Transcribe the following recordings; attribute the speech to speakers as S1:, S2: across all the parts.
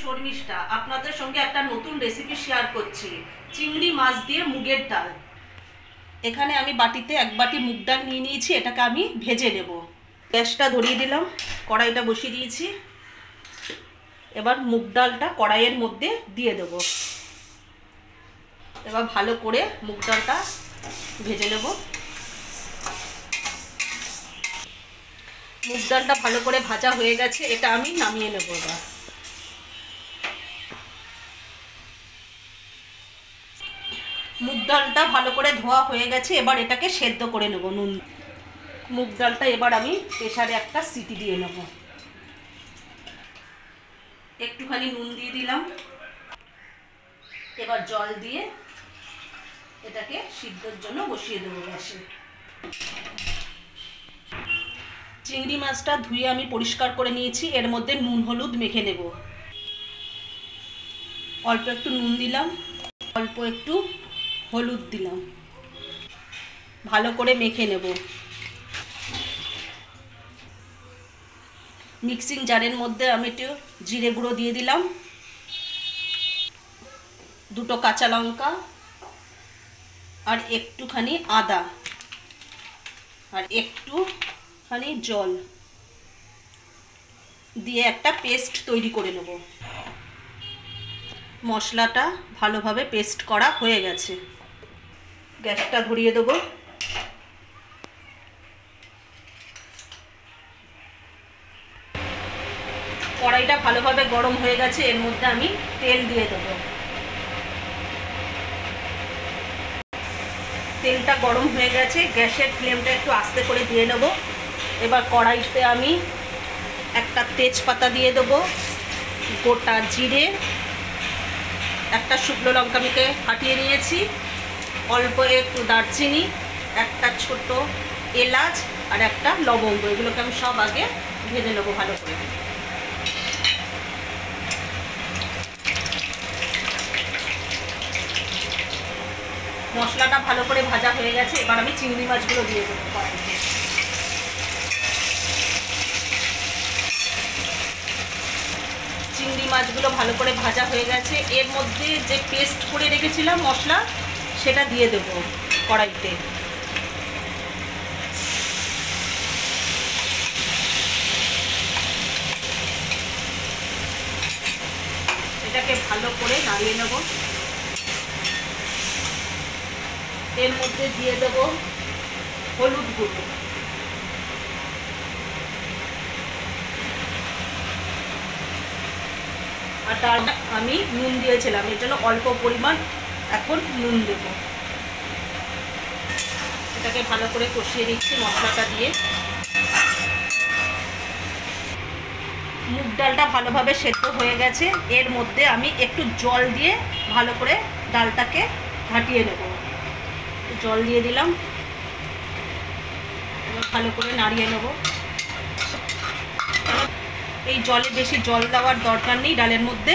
S1: শর্মিষ্ঠা আপনাদের সঙ্গে একটা নতুন রেসিপি শেয়ার করছি। চিংড়ি মাছ দিয়ে মুগের ডাল। এখানে আমি বাটিতে এক বাটি মুগ ডাল নিয়ে নিয়েছি, এটাকে আমি ভেজে নেব। গ্যাসটা ধরিয়ে দিলাম, কড়াইটা বসিয়ে দিয়েছি। এবার মুগ ডালটা কড়াইয়ের মধ্যে দিয়ে দেব। এবার ভালো করে মুগ ডালটা ভেজে নেব। মুগ ডালটা ভালো করে ভাজা হয়ে গেছে, এটা আমি নামিয়ে নেব। এবার মুগ ডালটা ভালো করে ধোয়া হয়ে গেছে, এবার এটাকে সেদ্ধ করে নেব নুন। মুগ ডালটা এবার আমি প্রেসারে একটা সিটি দিয়ে নেব। একটুখানি নুন দিয়ে দিলাম। এবার জল দিয়ে এটাকে সিদ্ধর জন্য বসিয়ে দেবো গ্যাসে। চিংড়ি মাছটা ধুয়ে আমি পরিষ্কার করে নিয়েছি, এর মধ্যে নুন হলুদ মেখে নেব। অল্প একটু নুন দিলাম, অল্প একটু হলুদ দিলাম, ভালো করে মেখে নেব। মিক্সিং জারের মধ্যে আমি একটু জিরে গুঁড়ো দিয়ে দিলাম, দুটো কাঁচা লঙ্কা আর একটুখানি আদা আর একটুখানি জল দিয়ে একটা পেস্ট তৈরি করে নেব। মশলাটা ভালোভাবে পেস্ট করা হয়ে গেছে। গ্যাসটা ধরিয়ে দেবো। কড়াইটা ভালোভাবে গরম হয়ে গেছে, এর মধ্যে আমি তেল দিয়ে দেবো। তেলটা গরম হয়ে গেছে, গ্যাসের ফ্লেমটা একটু আস্তে করে দিয়ে নেব। এবার কড়াইতে আমি একটা তেজপাতা দিয়ে দেবো, গোটা জিরে, একটা শুকনো লঙ্কা মেখে ফাটিয়ে নিয়েছি, অল্প একটু দারচিনি, একটা ছোট এলাচ আর একটা লবঙ্গ, এগুলোকে আমি সব আগে ভেজে নেবো ভালো করে। মশলাটা ভালো করে ভাজা হয়ে গেছে, এবার আমি চিংড়ি মাছগুলো দিয়ে দেবো কড়াইতে। চিংড়ি মাছগুলো ভালো করে ভাজা হয়ে গেছে, এর মধ্যে যে পেস্ট করে রেখেছিলাম মশলা, সেটা দিয়ে দেবো কড়াইতে। এটাকে ভালো করে নাড়িয়ে নেব। এর মধ্যে দিয়ে দেব হলুদ গুঁড়ো, আর তার আমি নুন দিয়েছিলাম, এর জন্য অল্প পরিমাণ এখন নুন দেব। এটাকে ভালো করে কষিয়ে নিচ্ছি মশলাটা দিয়ে। মুগ ডালটা ভালোভাবে সেদ্ধ হয়ে গেছে, এর মধ্যে আমি একটু জল দিয়ে ভালো করে ডালটাকে ঘাটিয়ে নেব। জল দিয়ে দিলাম, ভালো করে নাড়িয়ে নেব। এই জলে বেশি জল দেওয়ার দরকার নেই, ডালের মধ্যে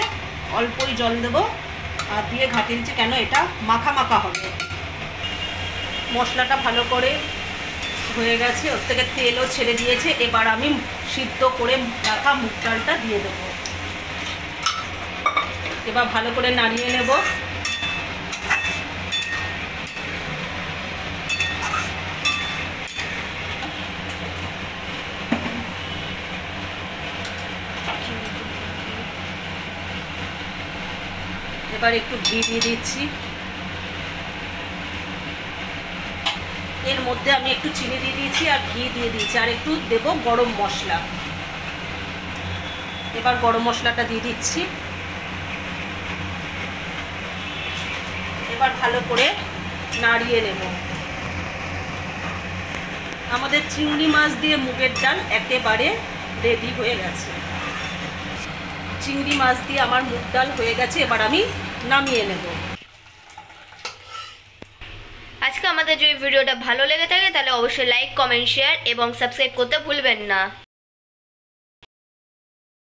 S1: অল্পই জল দেব আর দিয়ে ঘাটিয়ে নিচ্ছি, কেন এটা মাখা মাখা হবে। মশলাটা ভালো করে হয়ে গেছে, ওর থেকে তেলও ছেড়ে দিয়েছে। এবার আমি সিদ্ধ করে রাখা মুগ ডালটা দিয়ে দেব। এবার ভালো করে নাড়িয়ে নেব। এবার একটু ঘি দিয়ে দিচ্ছি। এর মধ্যে আমি একটু চিনি দিয়ে দিয়েছি আর ঘি দিয়ে দিয়েছি, আর একটু দেব গরম মশলা। এবার গরম মশলাটা দিয়ে দিচ্ছি। এবার ভালো করে নাড়িয়ে নেব। আমাদের চিংড়ি মাছ দিয়ে মুগের ডাল একেবারে রেডি হয়ে গেছে। চিংড়ি মাছ দিয়ে আমার মুগ ডাল হয়ে গেছে, এবার আমি নামিয়ে নেব।
S2: আজকে আমাদের যদি ভিডিওটা ভালো লেগে থাকে তাহলে অবশ্যই লাইক, কমেন্ট, শেয়ার এবং সাবস্ক্রাইব করতে ভুলবেন না।